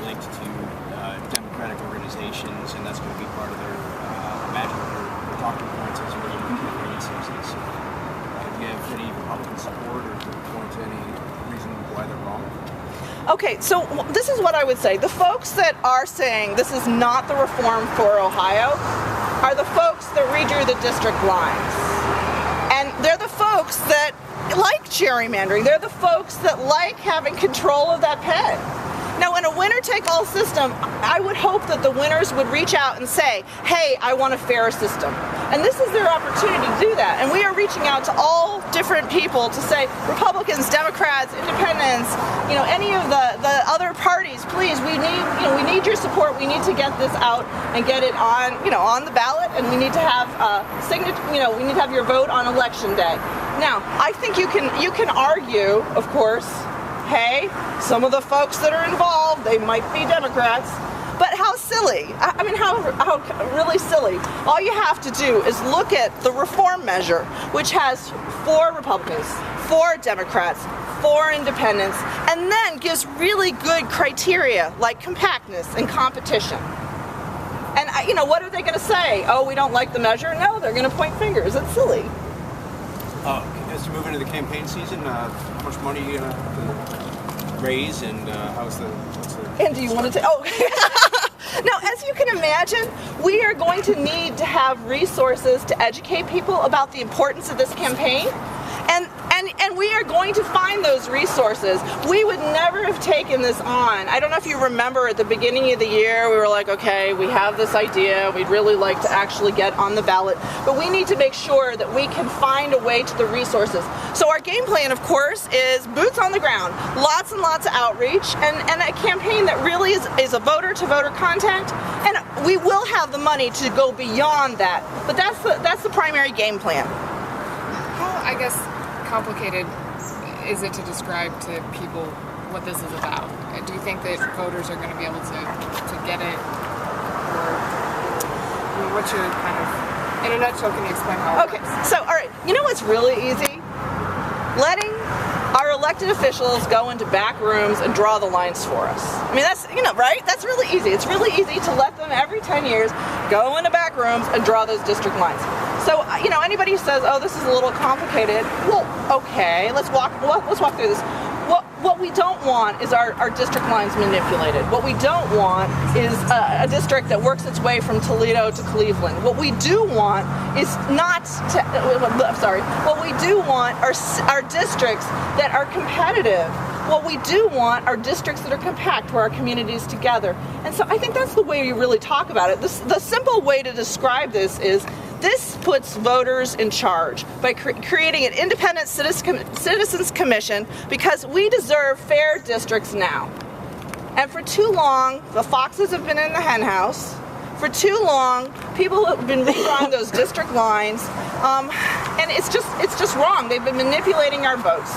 linked to Democratic organizations, and that's going to be part of their, imagine their talking points as early in the campaign season. So, do you have any Republican support or point to any reason why they're wrong? Okay, so this is what I would say. The folks that are saying this is not the reform for Ohio are the folks that redrew the district lines. And they're the folks that like gerrymandering. They're the folks that like having control of that pen. Now, in a winner-take-all system, I would hope that the winners would reach out and say, hey, I want a fair system. And this is their opportunity to do that. And we are reaching out to all different people to say, Republicans, Democrats, Independents, any of the other parties, please, we need your support. We need to get this out and get it on, on the ballot, and we need to have we need to have your vote on election day. Now, I think you can argue, of course, hey, some of the folks that are involved, they might be Democrats, but how silly. I mean, how really silly. All you have to do is look at the reform measure, which has 4 Republicans, 4 Democrats, 4 independents, and then gives really good criteria like compactness and competition. And, what are they going to say? Oh, we don't like the measure? No, they're going to point fingers. It's silly. As you move into the campaign season, how much money are you going to raise, and what's the... And do you want to take... Oh, now, as you can imagine, we are going to need to have resources to educate people about the importance of this campaign, and we are going to find those resources. We would never have taken this on. I don't know if you remember at the beginning of the year, we were like, okay, we have this idea, we'd really like to actually get on the ballot, but we need to make sure that we can find a way to the resources. So our game plan, of course, is boots on the ground, lots and lots of outreach, and a campaign that really is a voter-to-voter contact, and we will have the money to go beyond that, but that's the primary game plan. How, I guess, complicated is it to describe to people what this is about? Do you think that voters are going to be able to get it? Or what's your kind of, in a nutshell, can you explain how it works? So, all right, you know what's really easy? Letting our elected officials go into back rooms and draw the lines for us. I mean, that's, right? That's really easy. It's really easy to let them every 10 years go into back rooms and draw those district lines. So, anybody who says, oh, this is a little complicated, well, okay, let's walk through this. What we don't want is our district lines manipulated. What we don't want is a district that works its way from Toledo to Cleveland. What we do want is what we do want are districts that are competitive. What we do want are districts that are compact, where our communities together. And so I think that's the way you really talk about it. The simple way to describe this is, this puts voters in charge by creating an independent citizens commission, because we deserve fair districts now. And for too long, the foxes have been in the hen house. For too long, people have been redrawing those district lines, and it's just wrong. They've been manipulating our votes.